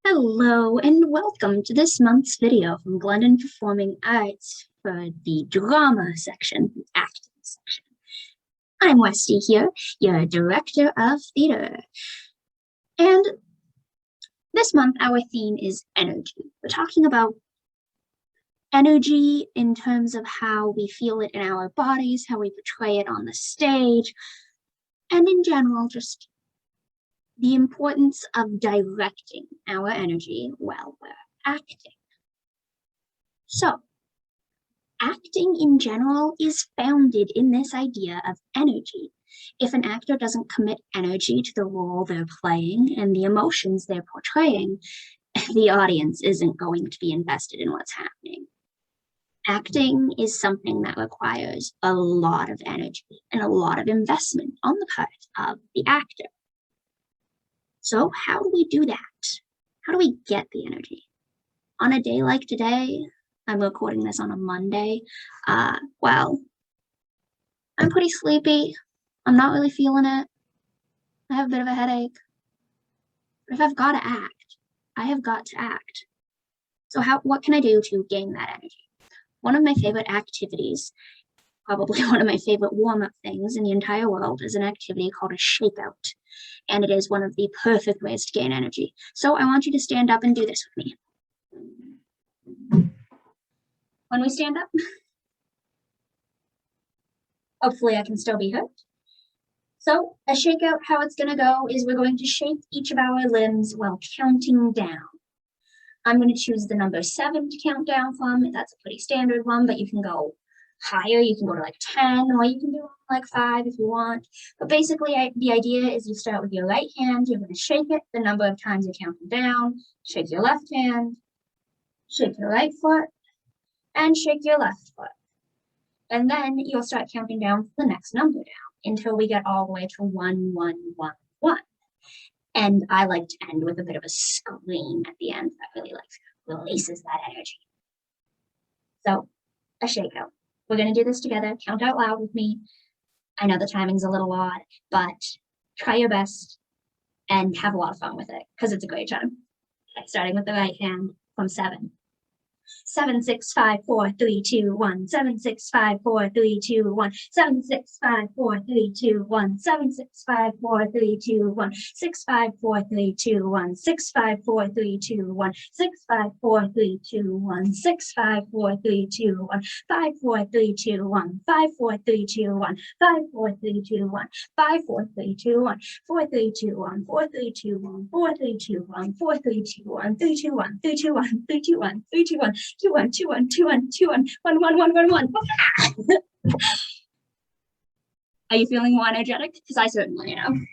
Hello and welcome to this month's video from Glendon Performing Arts for the drama section, the acting section. I'm Westy here, your director of theater. And this month our theme is energy. We're talking about energy in terms of how we feel it in our bodies, how we portray it on the stage, and in general, just the importance of directing our energy while we're acting. So, acting in general is founded in this idea of energy. If an actor doesn't commit energy to the role they're playing and the emotions they're portraying, the audience isn't going to be invested in what's happening. Acting is something that requires a lot of energy and a lot of investment on the part of the actor. So how do we do that? How do we get the energy? On a day like today, I'm recording this on a Monday. Well, I'm pretty sleepy. I'm not really feeling it. I have a bit of a headache. But if I've got to act, I have got to act. So what can I do to gain that energy? One of my favorite activities, probably one of my favorite warm-up things in the entire world, is an activity called a shakeout. And it is one of the perfect ways to gain energy. So I want you to stand up and do this with me. When we stand up, hopefully I can still be heard. So a shakeout, how it's going to go is we're going to shake each of our limbs while counting down. I'm going to choose the number 7 to count down from. That's a pretty standard one, but you can go higher. You can go to like 10, or you can do like 5 if you want. But basically, the idea is you start with your right hand. You're going to shake it the number of times you're counting down. Shake your left hand, shake your right foot, and shake your left foot. And then you'll start counting down for the next number down until we get all the way to 1, 1, 1, 1. And I like to end with a bit of a scream at the end that really releases that energy. So, a shakeout. We're going to do this together. Count out loud with me. I know the timing's a little odd, but try your best and have a lot of fun with it because it's a great time. Okay, starting with the right hand from 7. 7, 6, 5, 4, 3, 2, 1. 7, 6, 5, 4, 3, 2, 1. 7, 6, 5, 4, 3, 2, 1. 7, 6, 5, 4, 3, 2, 1. 6, 5, 4, 3, 2, 1. 6, 5, 4, 3, 2, 1. 6, 5, 4, 3, 2, 1. 6, 5, 4, 3, 2, 1. 5, 4, 3, 2, 1. 5, 4, 3, 2, 1. 5, 4, 3, 2, 1. 5, 4, 3, 2, 1. 4, 3, 2, 1. 4, 3, 2, 1. 4, 3, 2, 1. 4, 3, 2, 1. 3, 2, 1. 3, 2, 1. 3, 2, 1. 3, 2, 1. 2, 1, 2, 1, 2, 1, 2, 1, 1, 1, 1, 1, 1. Are you feeling more energetic? Because I certainly am.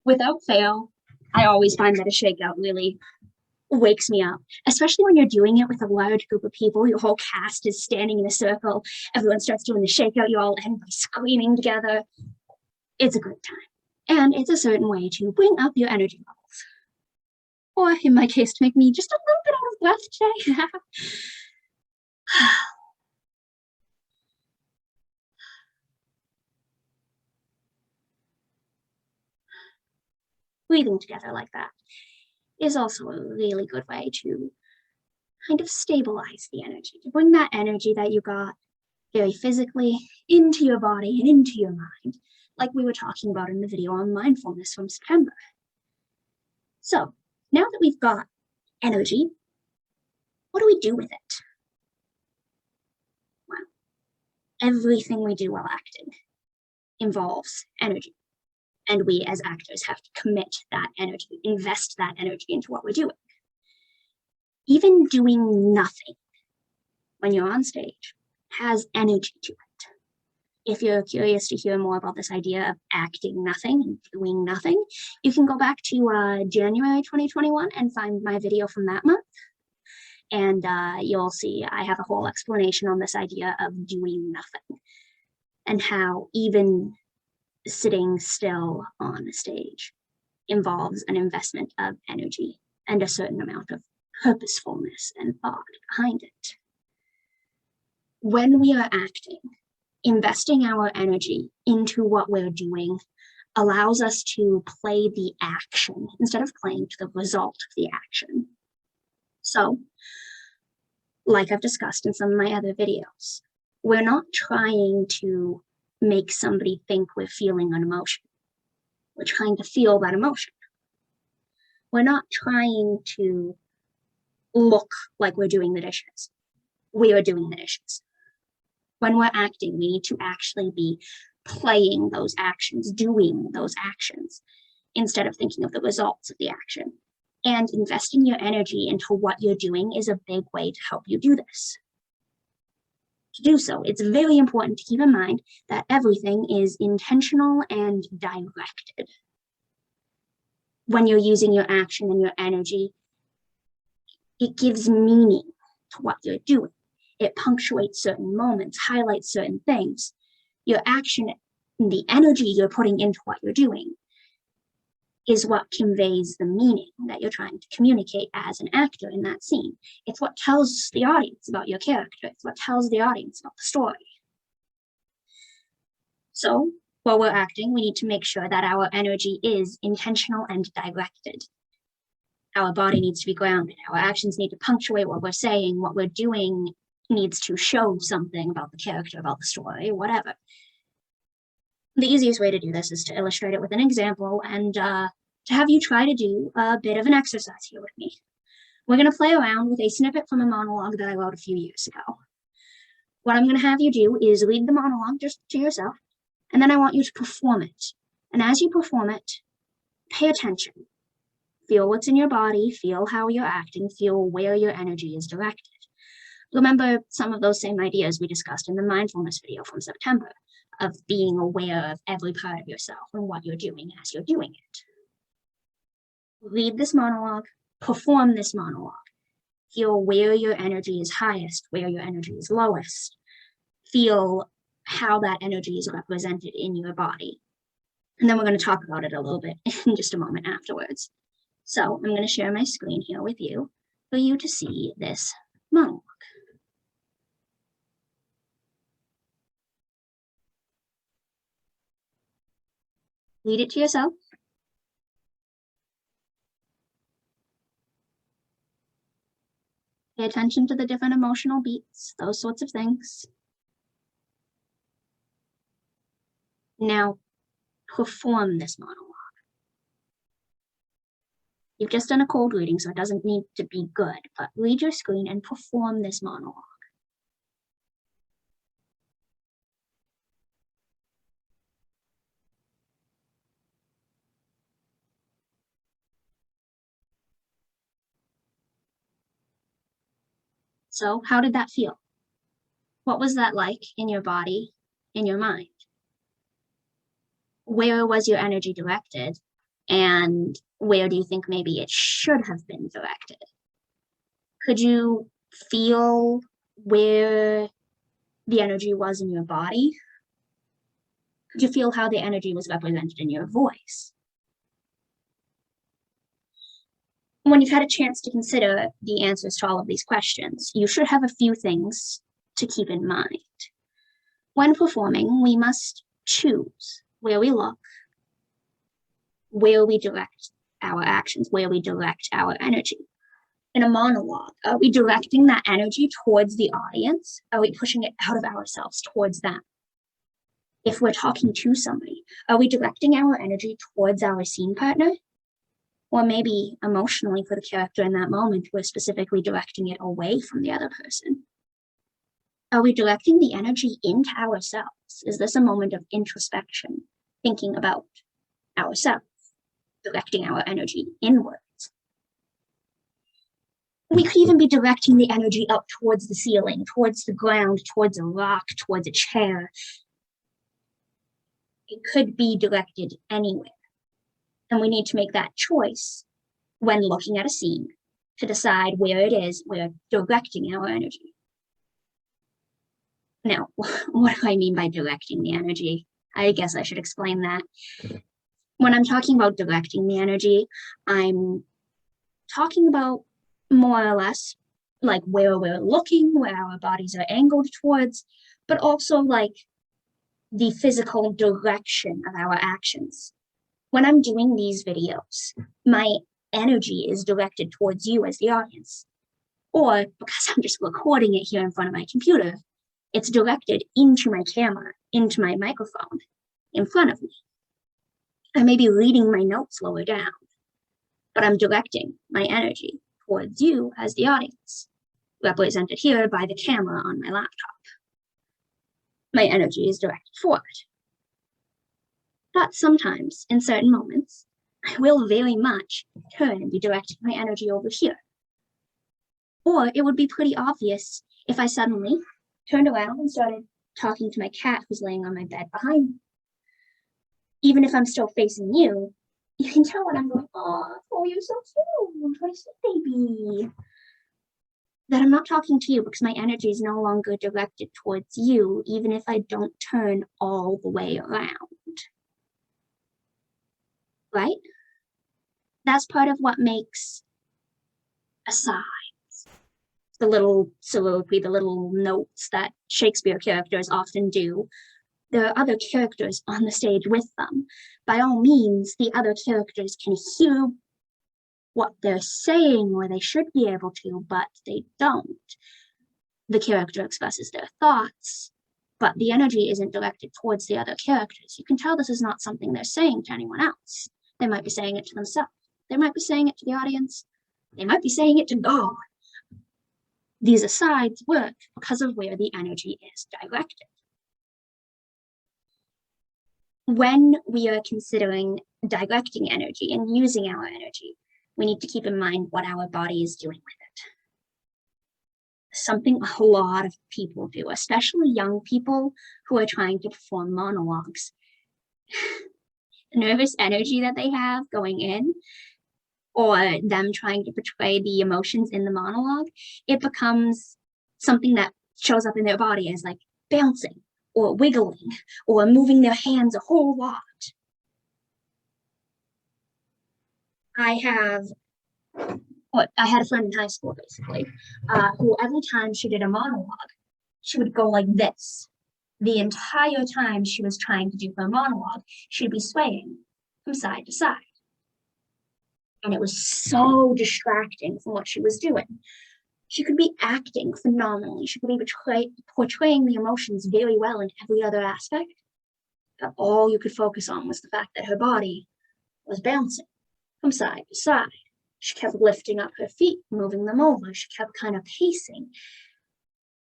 Without fail, I always find that a shakeout really wakes me up, especially when you're doing it with a large group of people. Your whole cast is standing in a circle. Everyone starts doing the shakeout. You all end by screaming together. It's a great time. And it's a certain way to bring up your energy levels. Or in my case, to make me just a little bit out of breath today. Breathing together like that is also a really good way to kind of stabilize the energy, to bring that energy that you got very physically into your body and into your mind, like we were talking about in the video on mindfulness from September. So now that we've got energy, what do we do with it? Well, everything we do while acting involves energy. And we as actors have to commit that energy, invest that energy into what we're doing. Even doing nothing when you're on stage has energy to it. If you're curious to hear more about this idea of acting nothing and doing nothing, you can go back to January 2021 and find my video from that month. And you'll see I have a whole explanation on this idea of doing nothing and how even sitting still on a stage involves an investment of energy and a certain amount of purposefulness and thought behind it. When we are acting, investing our energy into what we're doing allows us to play the action instead of playing to the result of the action. So, like I've discussed in some of my other videos, we're not trying to make somebody think we're feeling an emotion. We're trying to feel that emotion. We're not trying to look like we're doing the dishes. We are doing the dishes. When we're acting, we need to actually be playing those actions, doing those actions, instead of thinking of the results of the action. And investing your energy into what you're doing is a big way to help you do this. To do so, it's very important to keep in mind that everything is intentional and directed. When you're using your action and your energy, it gives meaning to what you're doing. It punctuates certain moments, highlights certain things. Your action and the energy you're putting into what you're doing is what conveys the meaning that you're trying to communicate as an actor in that scene. It's what tells the audience about your character. It's what tells the audience about the story. So while we're acting, we need to make sure that our energy is intentional and directed. Our body needs to be grounded. Our actions need to punctuate what we're saying. What we're doing needs to show something about the character, about the story, whatever. The easiest way to do this is to illustrate it with an example and to have you try to do a bit of an exercise here with me. We're going to play around with a snippet from a monologue that I wrote a few years ago. What I'm going to have you do is read the monologue just to yourself, and then I want you to perform it. And as you perform it, pay attention. Feel what's in your body, feel how you're acting, feel where your energy is directed. Remember some of those same ideas we discussed in the mindfulness video from September, of being aware of every part of yourself and what you're doing as you're doing it. Read this monologue, perform this monologue. Feel where your energy is highest, where your energy is lowest. Feel how that energy is represented in your body. And then we're going to talk about it a little bit in just a moment afterwards. So I'm going to share my screen here with you for you to see this monologue. Read it to yourself. Pay attention to the different emotional beats, those sorts of things. Now, perform this monologue. You've just done a cold reading, so it doesn't need to be good, but read your screen and perform this monologue. So how did that feel? What was that like in your body, in your mind? Where was your energy directed? And where do you think maybe it should have been directed? Could you feel where the energy was in your body? Could you feel how the energy was represented in your voice? When you've had a chance to consider the answers to all of these questions, you should have a few things to keep in mind. When performing, we must choose where we look, where we direct our actions, where we direct our energy. In a monologue, are we directing that energy towards the audience? Are we pushing it out of ourselves towards them? If we're talking to somebody, are we directing our energy towards our scene partner? Or maybe emotionally for the character in that moment, we're specifically directing it away from the other person. Are we directing the energy into ourselves? Is this a moment of introspection, thinking about ourselves, directing our energy inwards? We could even be directing the energy up towards the ceiling, towards the ground, towards a rock, towards a chair. It could be directed anywhere. And we need to make that choice when looking at a scene to decide where it is we're directing our energy. Now, what do I mean by directing the energy? I guess I should explain that. When I'm talking about directing the energy, I'm talking about more or less like where we're looking, where our bodies are angled towards, but also like the physical direction of our actions. When I'm doing these videos, my energy is directed towards you as the audience. Or because I'm just recording it here in front of my computer, it's directed into my camera, into my microphone in front of me. I may be reading my notes lower down, but I'm directing my energy towards you as the audience, represented here by the camera on my laptop. My energy is directed forward. But sometimes, in certain moments, I will very much turn and be directing my energy over here. Or it would be pretty obvious if I suddenly turned around and started talking to my cat who's laying on my bed behind me. Even if I'm still facing you, you can tell when I'm going, oh, you're so cute, my sweet baby. That I'm not talking to you because my energy is no longer directed towards you, even if I don't turn all the way around. Right? That's part of what makes asides, the little soliloquy, the little notes that Shakespeare characters often do. There are other characters on the stage with them. By all means, the other characters can hear what they're saying, or they should be able to, but they don't. The character expresses their thoughts, but the energy isn't directed towards the other characters. You can tell this is not something they're saying to anyone else. They might be saying it to themselves. They might be saying it to the audience. They might be saying it to God. These asides work because of where the energy is directed. When we are considering directing energy and using our energy, we need to keep in mind what our body is doing with it. Something a lot of people do, especially young people who are trying to perform monologues. The nervous energy that they have going in, or them trying to portray the emotions in the monologue, it becomes something that shows up in their body as like bouncing or wiggling or moving their hands a whole lot. I had a friend in high school, basically, who every time she did a monologue, she would go like this. The entire time she was trying to do her monologue, she'd be swaying from side to side. And it was so distracting from what she was doing. She could be acting phenomenally. She could be portraying the emotions very well in every other aspect. But all you could focus on was the fact that her body was bouncing from side to side. She kept lifting up her feet, moving them over. She kept kind of pacing.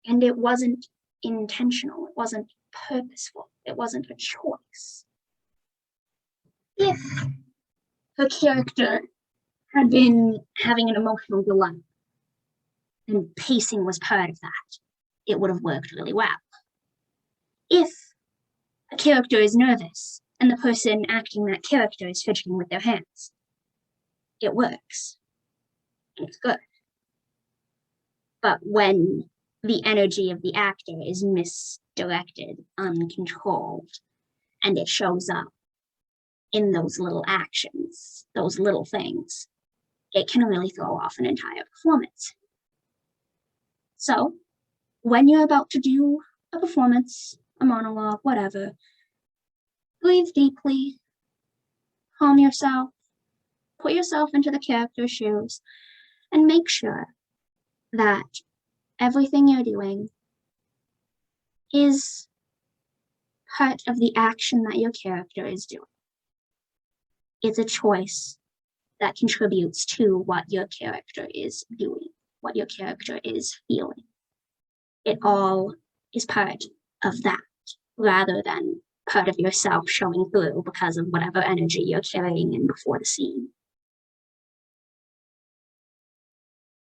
And it wasn't intentional. It wasn't purposeful. It wasn't a choice. If her character had been having an emotional dilemma, and pacing was part of that, it would have worked really well. If a character is nervous and the person acting that character is fidgeting with their hands, it works. And it's good. But when the energy of the actor is misdirected, uncontrolled, and it shows up in those little actions, those little things, it can really throw off an entire performance. So, when you're about to do a performance, a monologue, whatever, breathe deeply, calm yourself, put yourself into the character's shoes, and make sure that everything you're doing is part of the action that your character is doing. It's a choice that contributes to what your character is doing, what your character is feeling. It all is part of that, rather than part of yourself showing through because of whatever energy you're carrying in before the scene.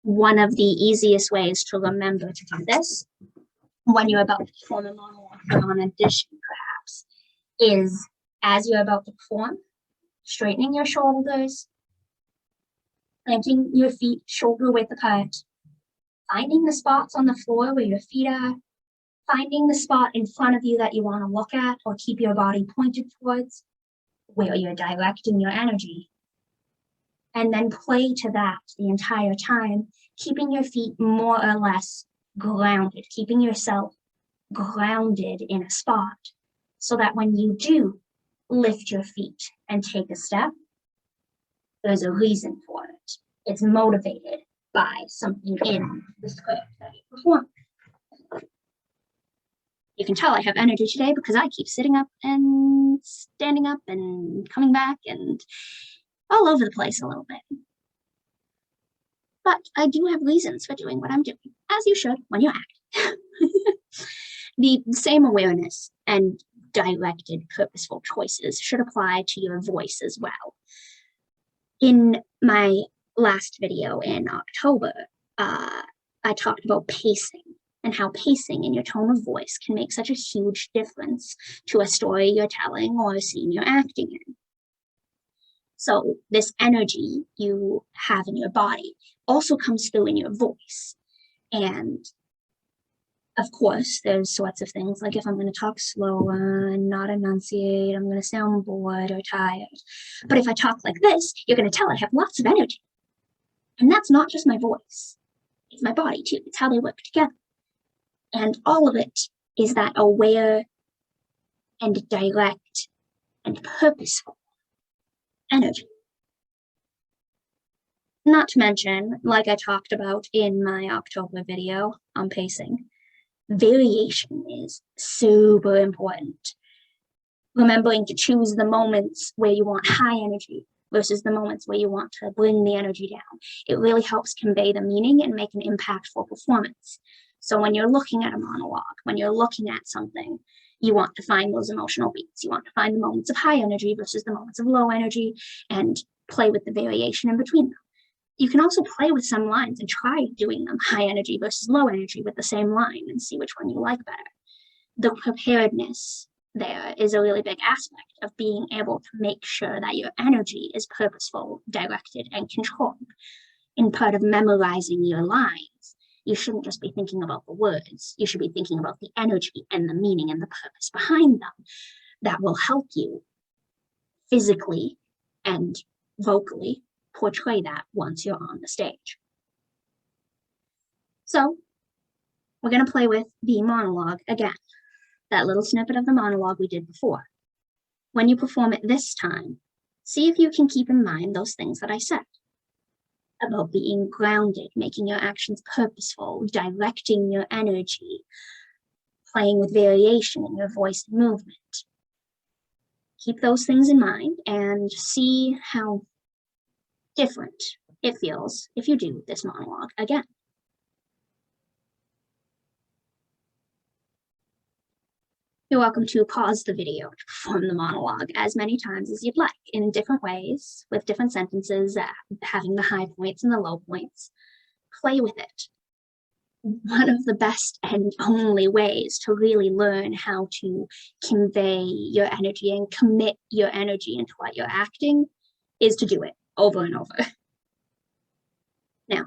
One of the easiest ways to remember to do this when you're about to perform a monologue for an audition, perhaps, is as you're about to perform, straightening your shoulders, planting your feet shoulder width apart, finding the spots on the floor where your feet are, finding the spot in front of you that you want to look at or keep your body pointed towards, where you're directing your energy. And then play to that the entire time, keeping your feet more or less grounded, keeping yourself grounded in a spot, so that when you do lift your feet and take a step, there's a reason for it. It's motivated. by something in the script that you perform. You can tell I have energy today because I keep sitting up and standing up and coming back and all over the place a little bit. But I do have reasons for doing what I'm doing, as you should when you act. The same awareness and directed, purposeful choices should apply to your voice as well. In my last video in October, I talked about pacing and how pacing in your tone of voice can make such a huge difference to a story you're telling or a scene you're acting in. So this energy you have in your body also comes through in your voice. And of course, there's sorts of things like if I'm going to talk slower and not enunciate, I'm going to sound bored or tired. But if I talk like this, you're going to tell I have lots of energy. And that's not just my voice. It's my body too. It's how they work together. And all of it is that aware and direct and purposeful energy. Not to mention, like I talked about in my October video on pacing, variation is super important. Remembering to choose the moments where you want high energy versus the moments where you want to bring the energy down. It really helps convey the meaning and make an impactful performance. So when you're looking at a monologue, when you're looking at something, you want to find those emotional beats. You want to find the moments of high energy versus the moments of low energy and play with the variation in between them. You can also play with some lines and try doing them high energy versus low energy with the same line and see which one you like better. The preparedness there is a really big aspect of being able to make sure that your energy is purposeful, directed, and controlled. In part of memorizing your lines, you shouldn't just be thinking about the words. You should be thinking about the energy and the meaning and the purpose behind them. That will help you physically and vocally portray that once you're on the stage. So we're going to play with the monologue again, that little snippet of the monologue we did before. When you perform it this time, see if you can keep in mind those things that I said about being grounded, making your actions purposeful, directing your energy, playing with variation in your voice and movement. Keep those things in mind and see how different it feels if you do this monologue again. You're welcome to pause the video to perform the monologue as many times as you'd like, in different ways, with different sentences, having the high points and the low points. Play with it. One of the best and only ways to really learn how to convey your energy and commit your energy into what you're acting is to do it over and over. Now,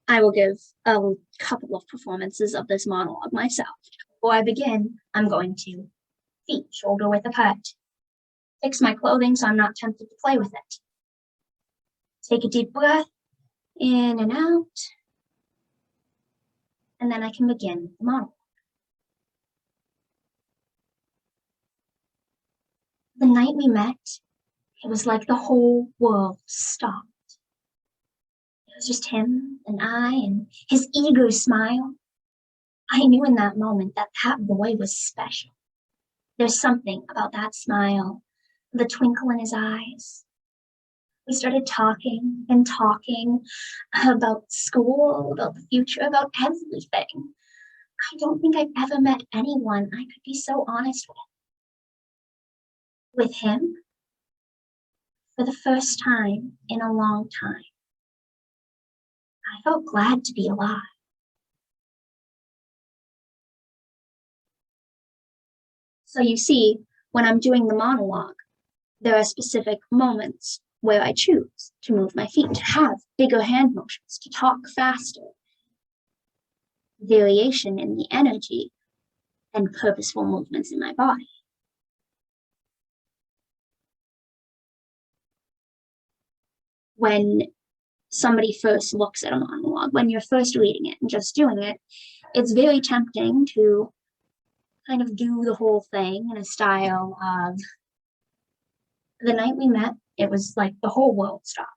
I will give a couple of performances of this monologue myself. Before I begin, I'm going to feet shoulder width apart. Fix my clothing so I'm not tempted to play with it. Take a deep breath, in and out, and then I can begin the monologue. The night we met, it was like the whole world stopped. It was just him and I and his eager smile. I knew in that moment that that boy was special. There's something about that smile, the twinkle in his eyes. We started talking and talking about school, about the future, about everything. I don't think I've ever met anyone I could be so honest with. With him, for the first time in a long time, I felt glad to be alive. So you see, when I'm doing the monologue, there are specific moments where I choose to move my feet, to have bigger hand motions, to talk faster. Variation in the energy and purposeful movements in my body. When somebody first looks at a monologue, when you're first reading it and just doing it, it's very tempting to kind of do the whole thing in a style of the night we met, it was like the whole world stopped.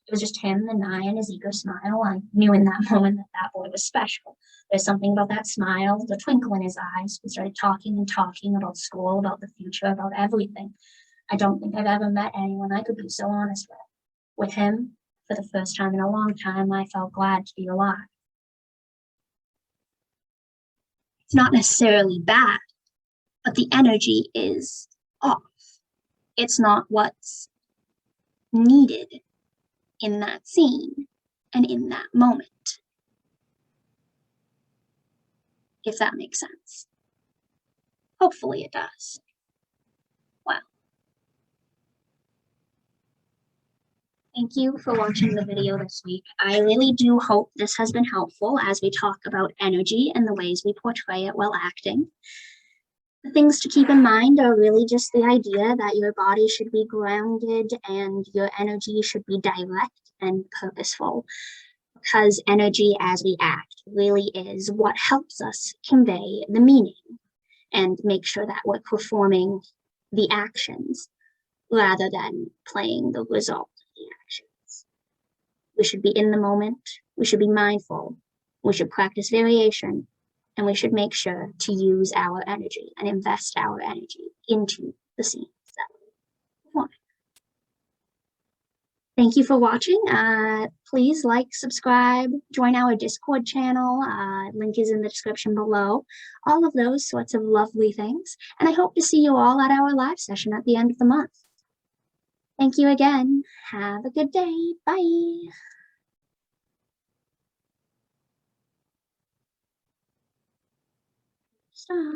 It was just him and I and his ego smile. I knew in that moment that that boy was special. There's something about that smile, the twinkle in his eyes. We started talking and talking about school, about the future, about everything. I don't think I've ever met anyone I could be so honest with. With him, for the first time in a long time, I felt glad to be alive. It's not necessarily bad, but the energy is off. It's not what's needed in that scene and in that moment. If that makes sense. Hopefully it does. Well, thank you for watching the video this week. I really do hope this has been helpful as we talk about energy and the ways we portray it while acting. The things to keep in mind are really just the idea that your body should be grounded and your energy should be direct and purposeful, because energy as we act really is what helps us convey the meaning and make sure that we're performing the actions rather than playing the result of the actions. We should be in the moment, we should be mindful, we should practice variation, and we should make sure to use our energy and invest our energy into the scenes that we perform. Thank you for watching. Please like, subscribe, join our Discord channel. Link is in the description below. All of those sorts of lovely things. And I hope to see you all at our live session at the end of the month. Thank you again. Have a good day. Bye. Stop.